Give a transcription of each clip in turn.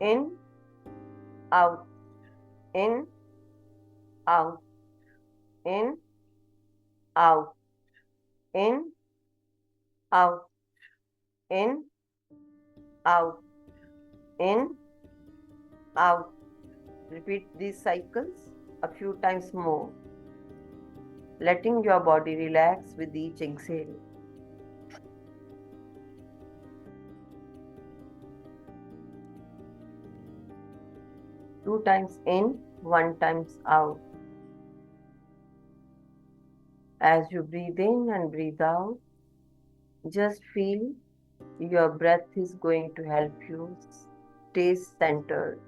in, out, in, out, in, out, in, out, in, out, in, out. Repeat these cycles a few times more, letting your body relax with each exhale. Two times in, one times out. As you breathe in and breathe out, just feel your breath is going to help you stay centered.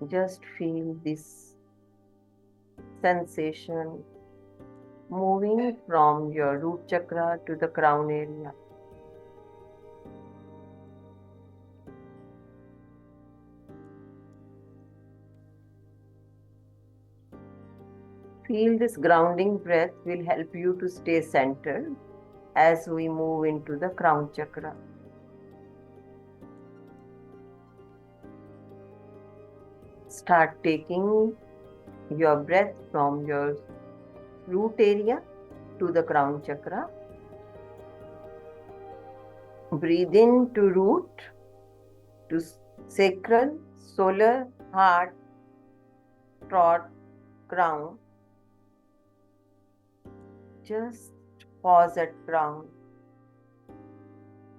Just feel this sensation moving from your root chakra to the crown area. Feel this grounding breath will help you to stay centered as we move into the crown chakra. Start taking your breath from your root area to the crown chakra. Breathe in to root, to sacral, solar, heart, throat, crown. Just pause at crown.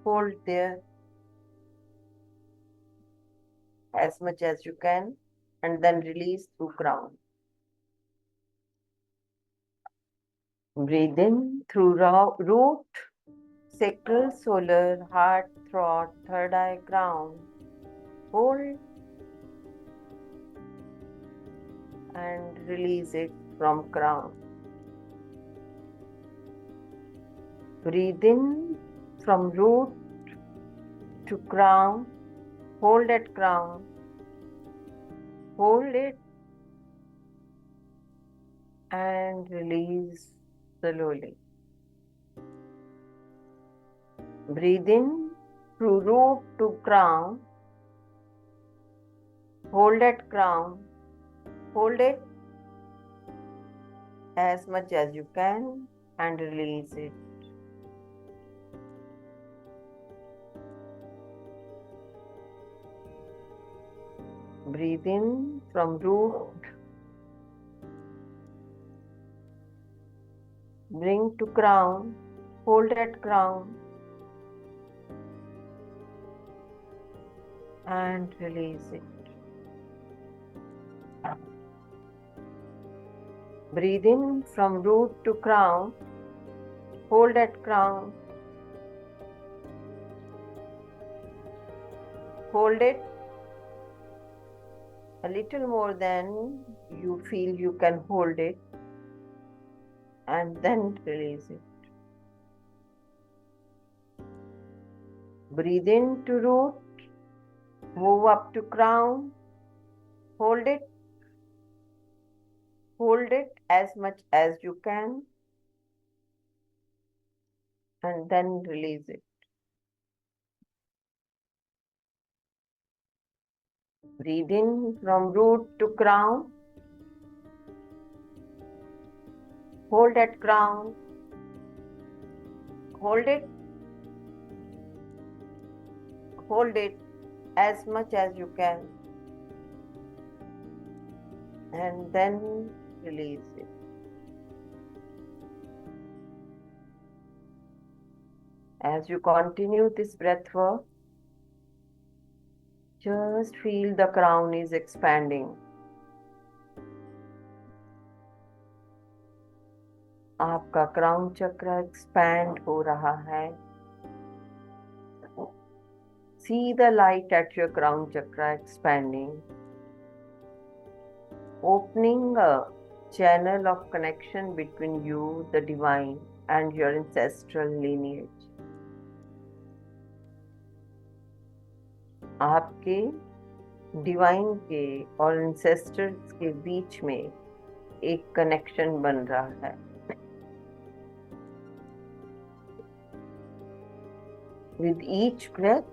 Hold there as much as you can and then release through crown. Breathe in through root, sacral, solar, heart, throat, third eye, crown. Hold and release it from crown. Breathe in from root to crown. Hold at crown. Hold it and release slowly. Breathe in through root to crown. Hold at crown. Hold it as much as you can and release it. Breathe in from root. Bring to crown. Hold at crown. And release it. Breathe in from root to crown. Hold at crown. Hold it a little more than you feel you can hold it, and then release it. Breathe in to root. Move up to crown. Hold it. Hold it as much as you can and then release it. Breathe in from root to crown. Hold at crown. Hold it. Hold it as much as you can and then release it. As you continue this breath work, just feel the crown is expanding. आपका crown चक्र expand हो रहा है. See the light at your crown chakra expanding, opening a channel of connection between you, the divine, and your ancestral lineage. आपके divine के और ancestors के बीच में एक कनेक्शन बन रहा है. With each breath,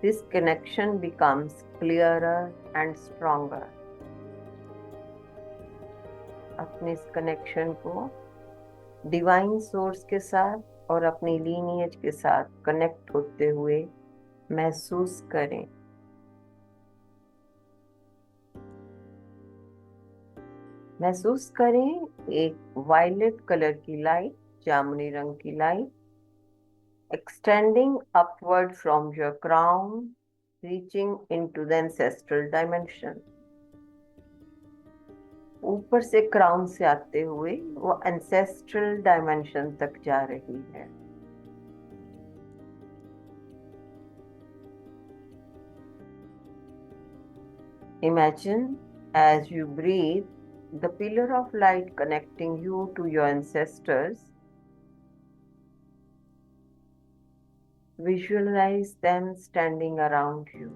this connection becomes clearer and stronger. अपने इस कनेक्शन को डिवाइन सोर्स के साथ और अपनी लीनिएज के साथ कनेक्ट होते हुए महसूस करें। महसूस करें एक वायलेट कलर की लाइट, जामुनी रंग की light, extending upward from your crown, reaching into the ancestral dimension. ऊपर से क्राउन से आते हुए वो एंसेस्ट्रल डायमेंशन तक जा रही है। Imagine as you breathe, the pillar of light connecting you to your ancestors. Visualize them standing around you.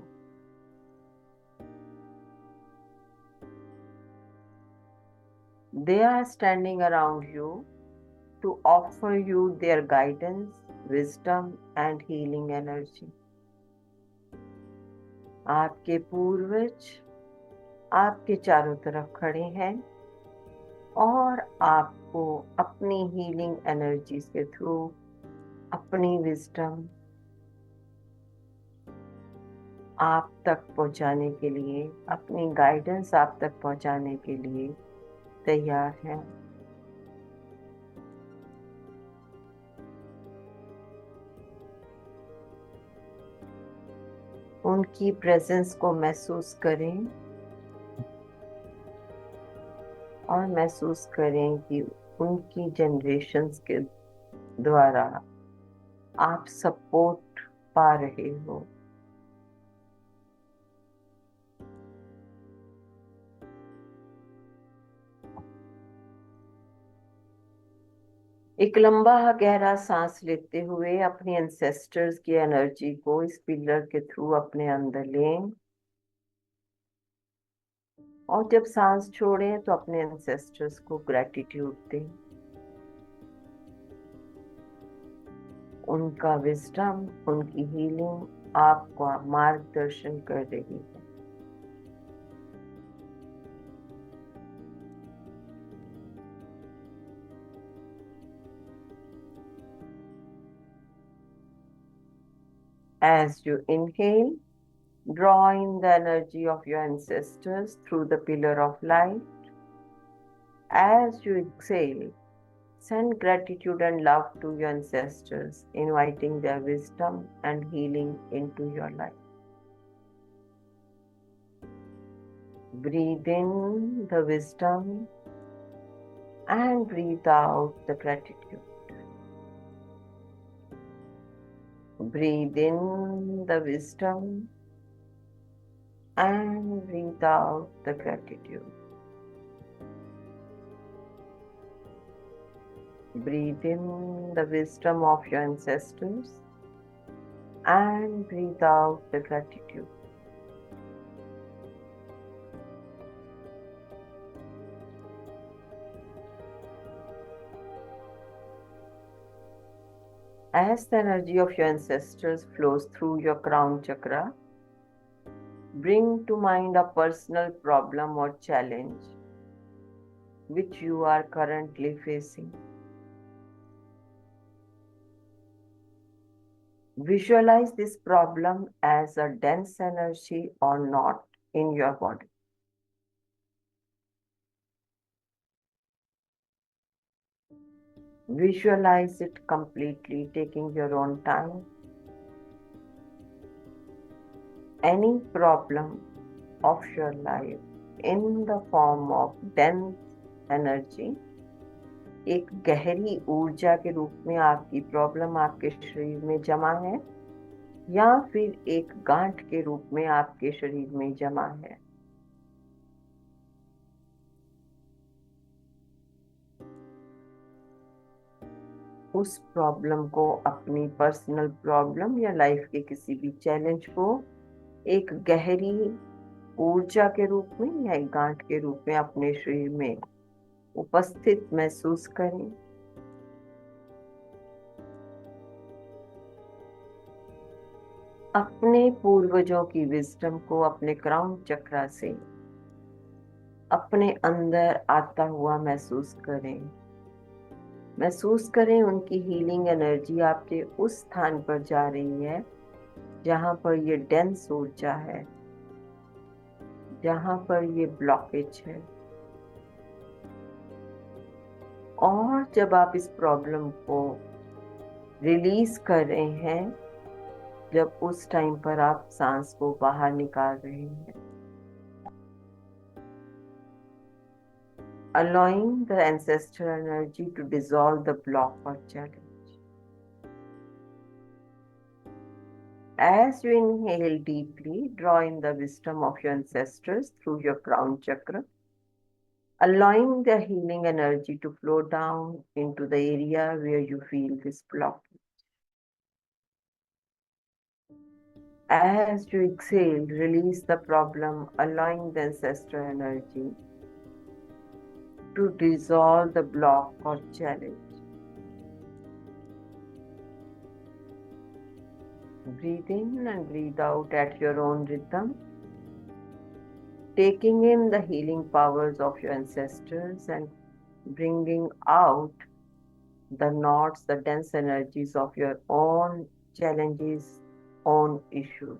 They are standing around you to offer you their guidance, wisdom, and healing energy. आपके पूर्वज आपके चारों तरफ खड़े हैं और आपको अपनी हीलिंग एनर्जी के थ्रू अपनी विजडम आप तक पहुंचाने के लिए, अपनी गाइडेंस आप तक पहुंचाने के लिए तैयार हैं। उनकी प्रेजेंस को महसूस करें और महसूस करें कि उनकी जनरेशन्स के द्वारा आप सपोर्ट पा रहे हो। एक लंबा गहरा सांस लेते हुए अपनी एंसेस्टर्स की एनर्जी को इस पिलर के थ्रू अपने अंदर लें और जब सांस छोड़ें तो अपने एंसेस्टर्स को ग्रैटिट्यूड दें। उनका विजडम, उनकी हीलिंग आपको मार्गदर्शन कर रही है। As you inhale, draw in the energy of your ancestors through the pillar of light. As you exhale, send gratitude and love to your ancestors, inviting their wisdom and healing into your life. Breathe in the wisdom and breathe out the gratitude. Breathe in the wisdom and breathe out the gratitude. Breathe in the wisdom of your ancestors and breathe out the gratitude. As the energy of your ancestors flows through your crown chakra, bring to mind a personal problem or challenge which you are currently facing. Visualize this problem as a dense energy or knot in your body. Visualize it completely, taking your own time. Any problem of your life in the form of dense energy, एक गहरी ऊर्जा के रूप में आपकी problem आपके शरीर में जमा है या फिर एक गांठ के रूप में आपके शरीर में जमा है। उस प्रॉब्लम को, अपनी पर्सनल प्रॉब्लम या लाइफ के किसी भी चैलेंज को एक गहरी ऊर्जा के रूप में या एक गांठ के रूप में अपने शरीर में उपस्थित महसूस करें। अपने पूर्वजों की विजडम को अपने क्राउन चक्रा से अपने अंदर आता हुआ महसूस करें। महसूस करें उनकी हीलिंग एनर्जी आपके उस स्थान पर जा रही है जहां पर ये डेंस ऊर्जा है, जहां पर ये ब्लॉकेज है। और जब आप इस प्रॉब्लम को रिलीज कर रहे हैं, जब उस टाइम पर आप सांस को बाहर निकाल रहे हैं, allowing the ancestral energy to dissolve the block or challenge. As you inhale deeply, draw in the wisdom of your ancestors through your crown chakra, allowing the healing energy to flow down into the area where you feel this block. As you exhale, release the problem, allowing the ancestral energy to dissolve the block or challenge. Breathe in and breathe out at your own rhythm, taking in the healing powers of your ancestors and bringing out the knots, the dense energies of your own challenges, own issues.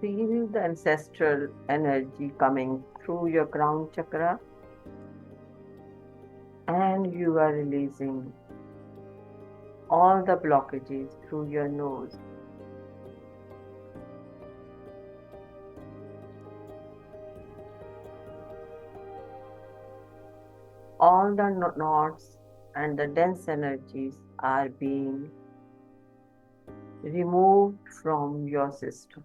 Feel the ancestral energy coming through your crown chakra, and you are releasing all the blockages through your nose. All the knots and the dense energies are being removed from your system.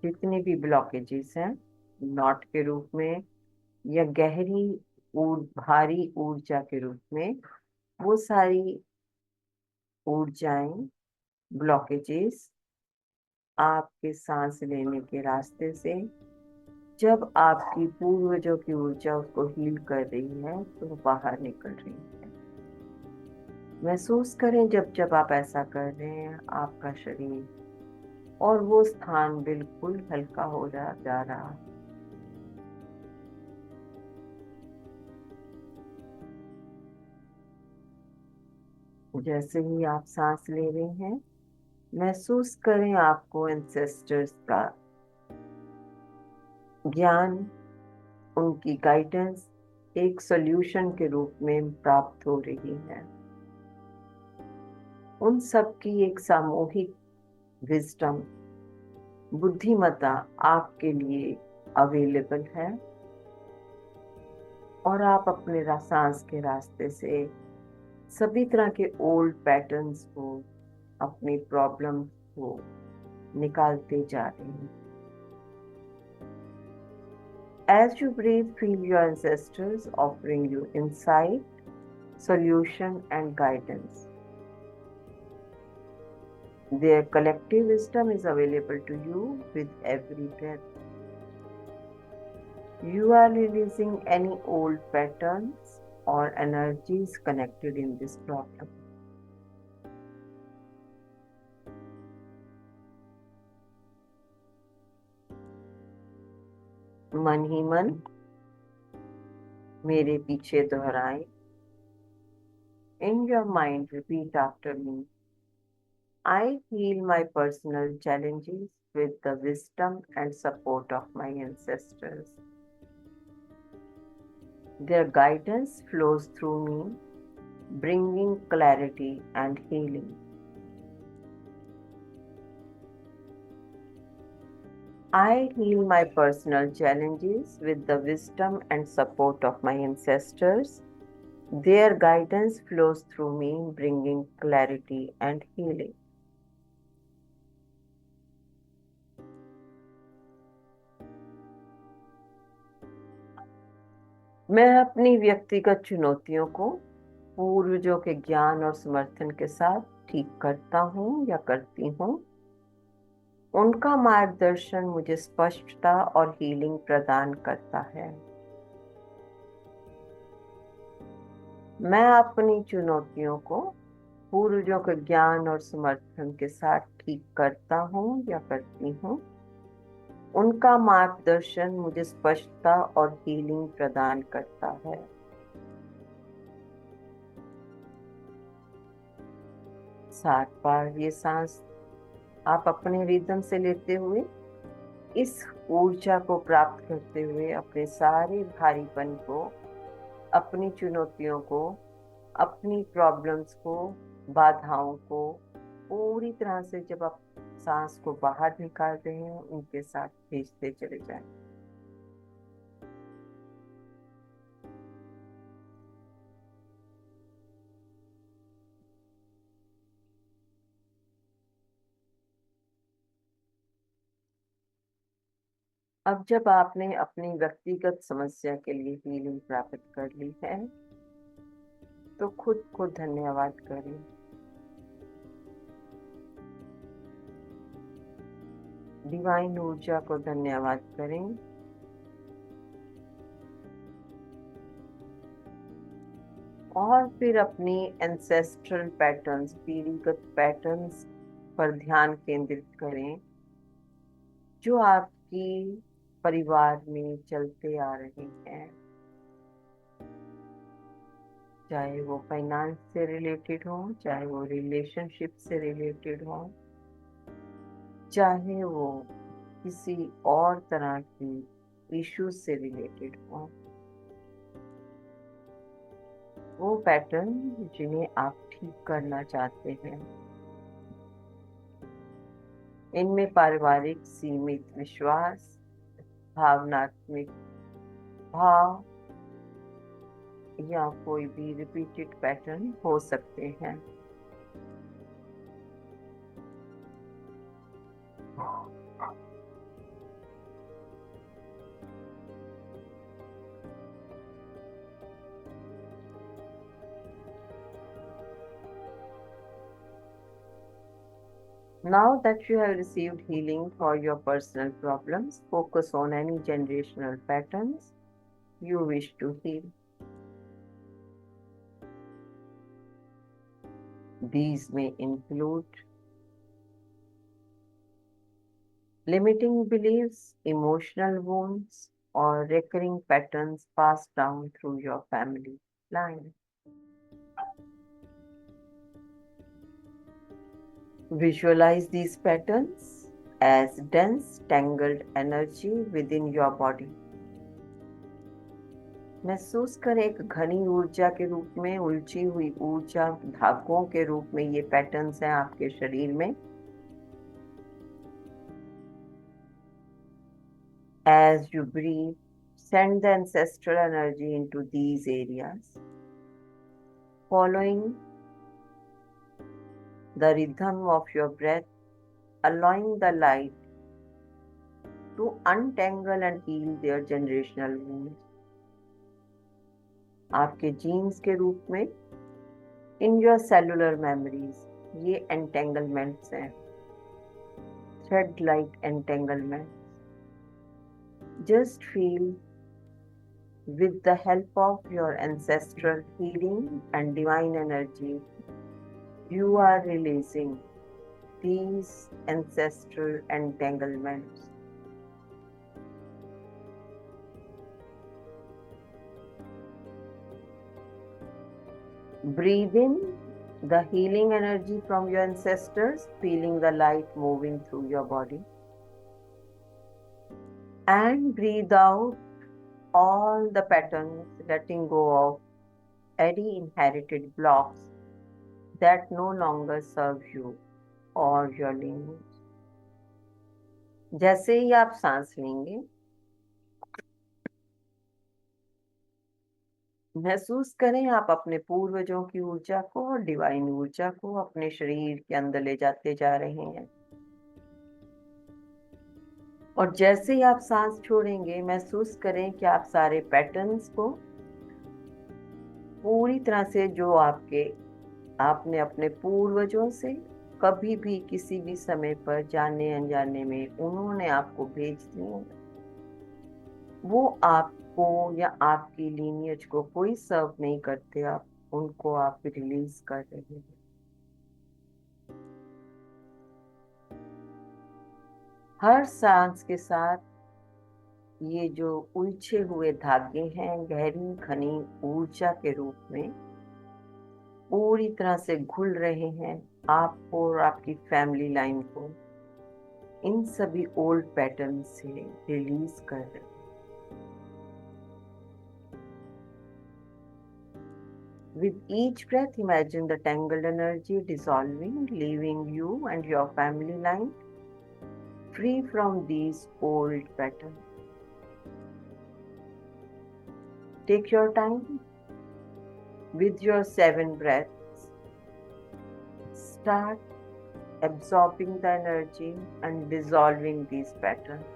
जितने भी blockages हैं not के रूप में या गहरी भारी ऊर्जा के रूप में, वो सारी ऊर्जाएं, ब्लॉकेजेस आपके सांस लेने के रास्ते से जब आपकी पूर्वजों की ऊर्जा उसको हील कर रही है तो बाहर निकल रही है। महसूस करें जब जब आप ऐसा कर रहे हैं आपका शरीर और वो स्थान बिल्कुल हल्का हो जा रहा है। जैसे ही आप सांस ले रहे हैं, महसूस करें आपको एंसेस्टर्स का ज्ञान, उनकी गाइडेंस एक सॉल्यूशन के रूप में प्राप्त हो रही है। उन सब की एक सामूहिक विजडम, बुद्धिमत्ता आपके लिए अवेलेबल है और आप अपने सांस के रास्ते से सभी तरह के ओल्ड पैटर्न्स को, अपनी प्रॉब्लम्स को निकालते जा रहे हैं। As you breathe, feel your ancestors offering you insight, solution, and guidance. Their collective wisdom is available to you with every breath. You are releasing any old patterns or energies connected in this problem. मन ही मन मेरे पीछे दोहराएं। In your mind, repeat after me. I heal my personal challenges with the wisdom and support of my ancestors. Their guidance flows through me, bringing clarity and healing. I heal my personal challenges with the wisdom and support of my ancestors. Their guidance flows through me, bringing clarity and healing. मैं अपनी व्यक्तिगत चुनौतियों को पूर्वजों के ज्ञान और समर्थन के साथ ठीक करता हूँ या करती हूँ। उनका मार्गदर्शन मुझे स्पष्टता और हीलिंग प्रदान करता है। मैं अपनी चुनौतियों को पूर्वजों के ज्ञान और समर्थन के साथ ठीक करता हूँ या करती हूँ। उनका मार्गदर्शन मुझे स्पष्टता और हीलिंग प्रदान करता है। 7 बार ये सांस आप अपने रिदम से लेते हुए इस ऊर्जा को प्राप्त करते हुए अपने सारे भारीपन को, अपनी चुनौतियों को, अपनी प्रॉब्लम्स को, बाधाओं को पूरी तरह से जब आप सांस को बाहर निकाल रहे हैं उनके साथ भेजते चले जाएं। अब जब आपने अपनी व्यक्तिगत समस्या के लिए हीलिंग प्राप्त कर ली है तो खुद को धन्यवाद करें। डिवाइन ऊर्जा को धन्यवाद करें। और फिर अपनी एंसेस्ट्रल पैटर्न्स, पीढ़ीगत पैटर्न्स पर ध्यान केंद्रित करें जो आपकी परिवार में चलते आ रहे हैं, चाहे वो फाइनेंस से रिलेटेड हो, चाहे वो रिलेशनशिप से रिलेटेड हो, चाहे वो किसी और तरह की इश्यूज से रिलेटेड हो। वो पैटर्न जिन्हें आप ठीक करना चाहते हैं, इनमें पारिवारिक सीमित विश्वास, भावनात्मक भाव या कोई भी रिपीटेड पैटर्न हो सकते हैं। Now that you have received healing for your personal problems, focus on any generational patterns you wish to heal. These may include limiting beliefs, emotional wounds, or recurring patterns passed down through your family line. Visualize these patterns as dense, tangled energy within your body. महसूस करें एक घनी ऊर्जा के रूप में, उलझी हुई ऊर्जा धागों के रूप में ये पैटर्न्स हैं आपके शरीर में। As you breathe, send the ancestral energy into these areas, following the rhythm of your breath, allowing the light to untangle and heal their generational wounds. आपके जीन्स के रूप में इन योर सेलुलर मेमोरीज ये entanglements हैं, thread like entanglements. Just feel with the help of your ancestral healing and divine energy, you are releasing these ancestral entanglements. Breathe in the healing energy from your ancestors, feeling the light moving through your body. And breathe out all the patterns, letting go of any inherited blocks that no longer serve you or your lineage. जैसे ही आप सांस लेंगे महसूस करें आप अपने पूर्वजों की ऊर्जा को और डिवाइन ऊर्जा को अपने शरीर के अंदर ले जाते जा रहे हैं। और जैसे ही आप सांस छोड़ेंगे, महसूस करें कि आप सारे पैटर्न्स को पूरी तरह से, जो आपने अपने पूर्वजों से कभी भी किसी भी समय पर जाने अनजाने में उन्होंने आपको भेज दिए, वो आपको या आपकी लीनियज को कोई सर्व नहीं करते, आप उनको आप रिलीज कर रहे हैं। हर सांस के साथ ये जो उलझे हुए धागे हैं, गहरी घनी ऊर्जा के रूप में पूरी तरह से घुल रहे हैं आपको और आपकी फैमिली लाइन को इन सभी ओल्ड पैटर्न से रिलीज कर रहे हैं। With each breath, imagine the tangled energy dissolving, leaving you and your family line free from these old patterns. Take your time with your 7 breaths. Start absorbing the energy and dissolving these patterns.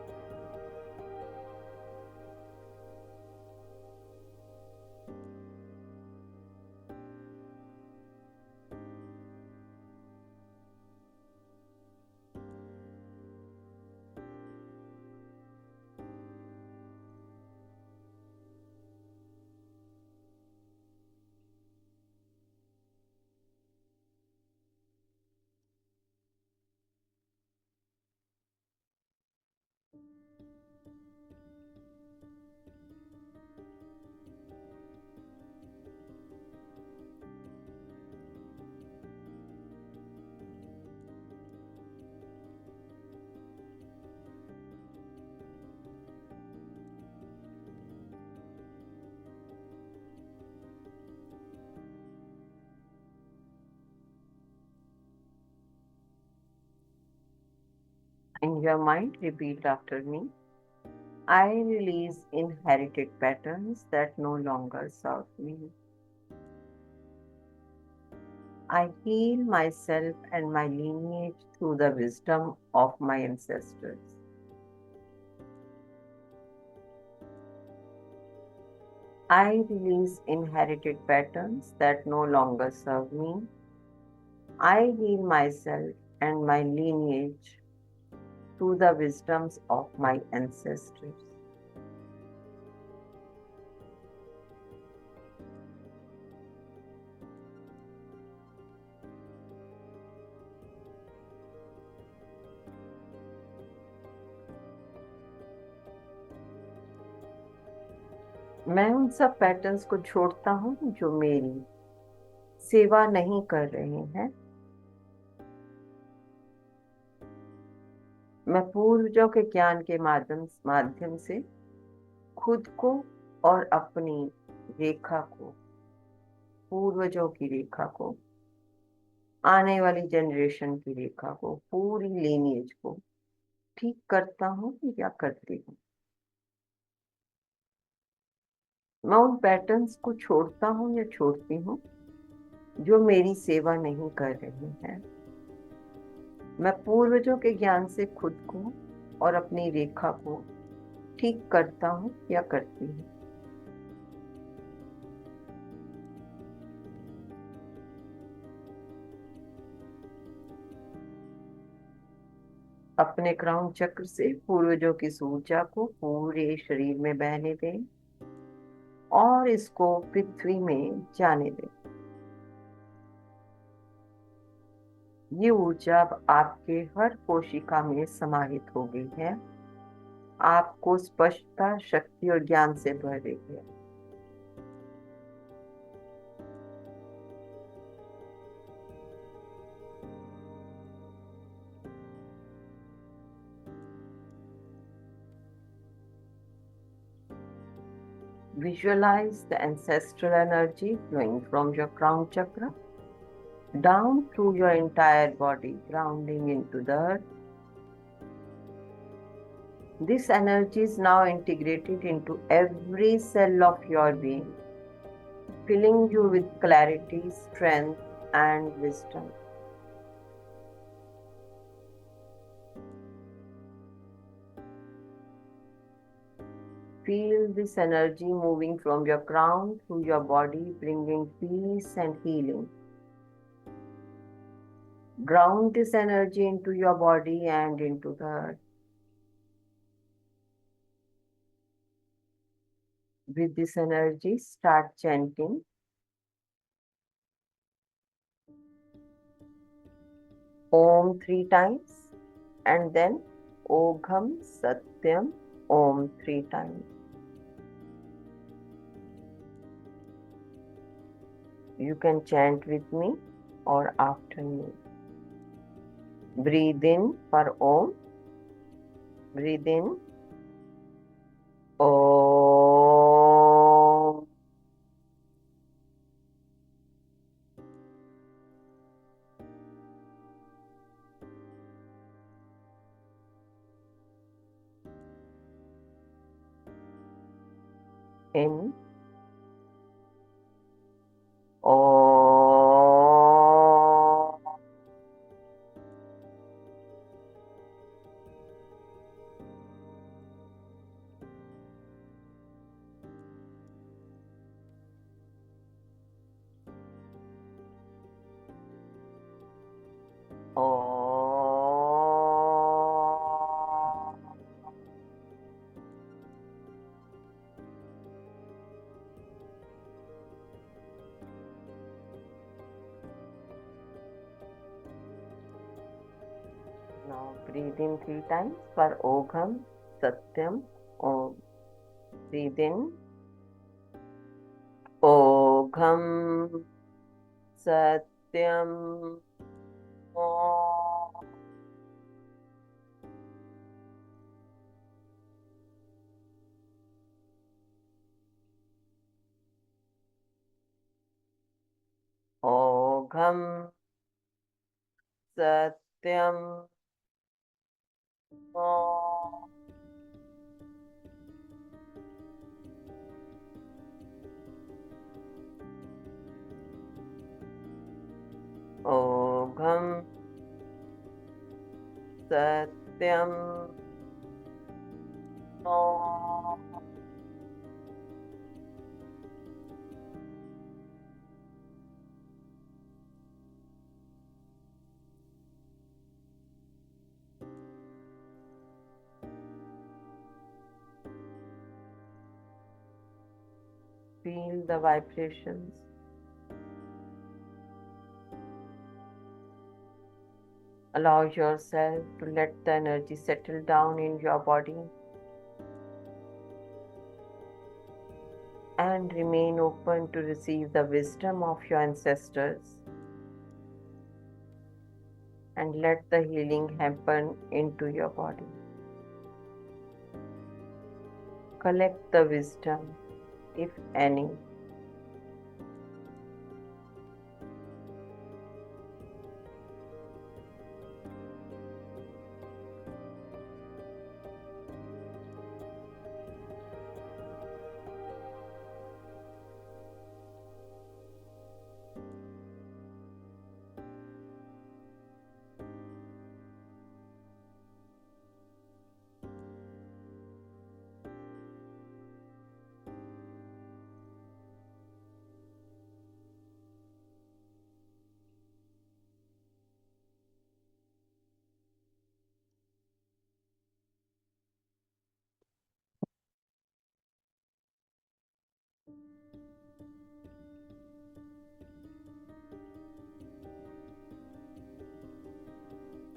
In your mind, repeat after me. I release inherited patterns that no longer serve me. I heal myself and my lineage through the wisdom of my ancestors. I release inherited patterns that no longer serve me. I heal myself and my lineage through the wisdoms of my ancestors. मैं उन सब patterns को छोड़ता हूँ जो मेरी सेवा नहीं कर रहे हैं। मैं पूर्वजों के ज्ञान के माध्यम से खुद को और अपनी रेखा को, पूर्वजों की रेखा को, आने वाली जनरेशन की रेखा को, पूरी लीनिएज को ठीक करता हूँ या करती हूँ। मैं उन पैटर्न्स को छोड़ता हूँ या छोड़ती हूँ जो मेरी सेवा नहीं कर रहे हैं। मैं पूर्वजों के ज्ञान से खुद को और अपनी रेखा को ठीक करता हूँ या करती हूँ। अपने क्राउन चक्र से पूर्वजों की ऊर्जा को पूरे शरीर में बहने दें और इसको पृथ्वी में जाने दें। ये ऊर्जा अब आपके हर कोशिका में समाहित हो गई है, आपको स्पष्टता, शक्ति और ज्ञान से भर रही है। Visualize the ancestral energy flowing from your crown chakra down through your entire body, grounding into the earth. This energy is now integrated into every cell of your being. filling you with clarity, strength, and wisdom. Feel this energy moving from your crown through your body, bringing peace and healing. Ground this energy into your body and into the earth. With this energy, start chanting Om 3 times and then Ogham Satyam Om 3 times. You can chant with me or after me. Breathe in for Om. Breathe in. Om. In. Om. Om. Now breathe in 3 times for Ogham Satyam Om. Breathe in. Ogham Satyam Om. Ogham Satyam Om. Ogham Satyam Om. Feel the vibrations. Allow yourself to let the energy settle down in your body and remain open to receive the wisdom of your ancestors, and let the healing happen into your body. Collect the wisdom, if any.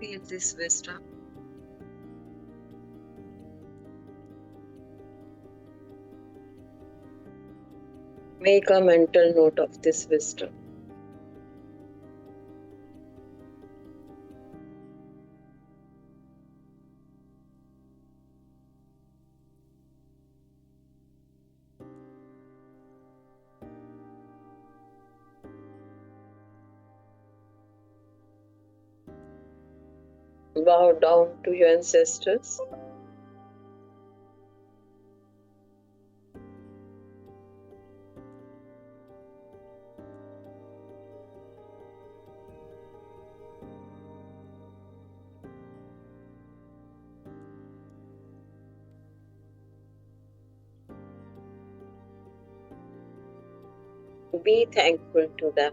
Feel this wisdom. Make a mental note of this wisdom. Bow down to your ancestors. Be thankful to them.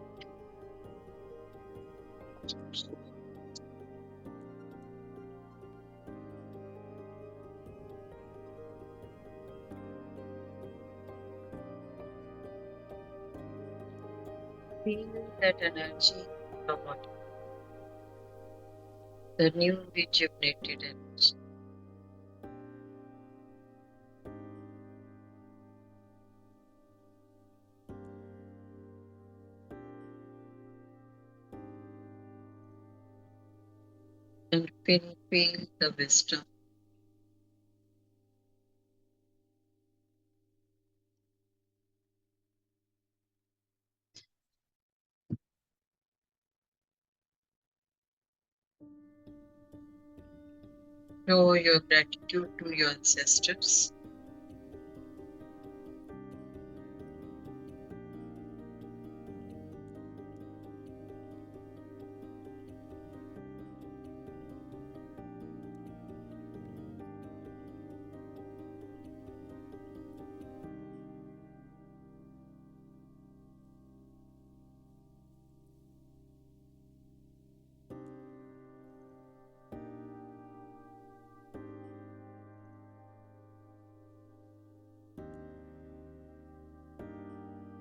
Feel that energy come on you, the new rejuvenated energy. And feel the wisdom. Show your gratitude to your ancestors.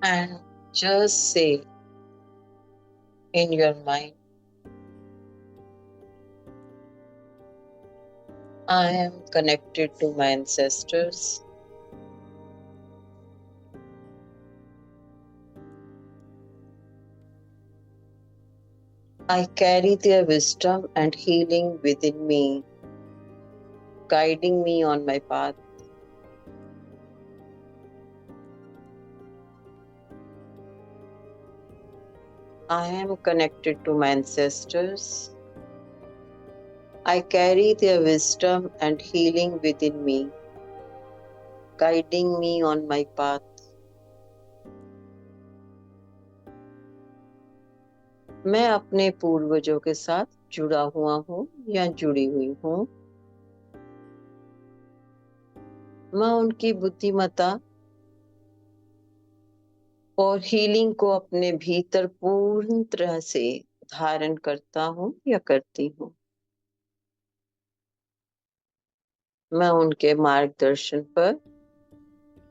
And just say in your mind, I am connected to my ancestors. I carry their wisdom and healing within me, guiding me on my path. I am connected to my ancestors. I carry their wisdom and healing within me, guiding me on my path. मैं अपने पूर्वजों के साथ जुड़ा हुआ हूँ या जुड़ी हुई हूँ। मैं उनकी बुद्धिमत्ता और हीलिंग को अपने भीतर पूर्ण तरह से धारण करता हूँ या करती हूँ। मैं उनके मार्गदर्शन पर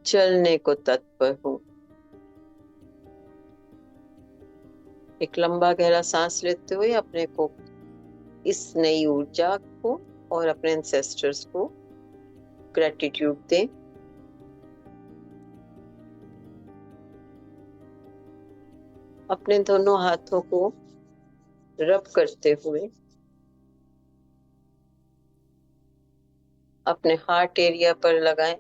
चलने को तत्पर हूँ। एक लंबा गहरा सांस लेते हुए अपने को इस नई ऊर्जा को और अपने एंसेस्टर्स को ग्रेटिट्यूड दें। अपने दोनों हाथों को रब करते हुए अपने हार्ट एरिया पर लगाएं।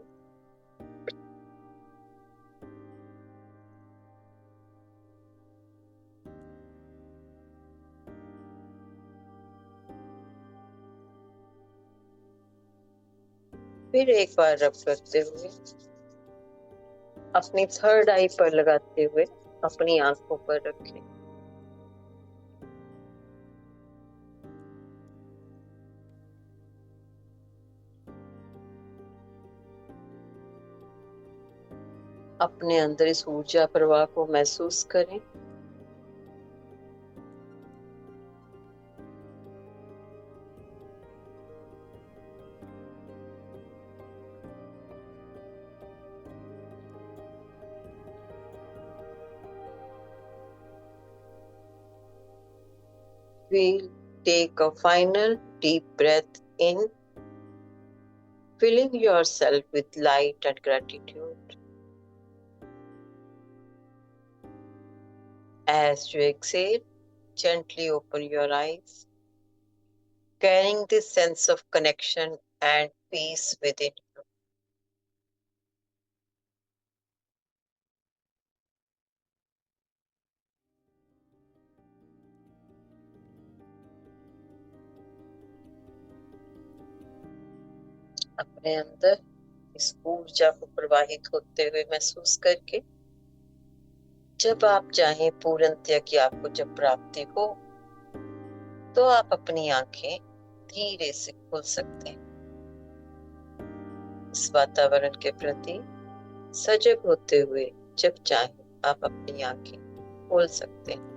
फिर एक बार रब करते हुए अपनी थर्ड आई पर लगाते हुए अपनी आंखों पर रखें। अपने अंदर इस ऊर्जा प्रवाह को महसूस करें। We'll take a final deep breath in, filling yourself with light and gratitude. As you exhale, gently open your eyes, carrying this sense of connection and peace within you. अपने अंदर इस ऊर्जा को प्रवाहित होते हुए महसूस करके जब आप चाहें पूर्णतया की आपको जब प्राप्ति हो तो आप अपनी आंखें धीरे से खोल सकते हैं। इस वातावरण के प्रति सजग होते हुए जब चाहें आप अपनी आंखें खोल सकते हैं।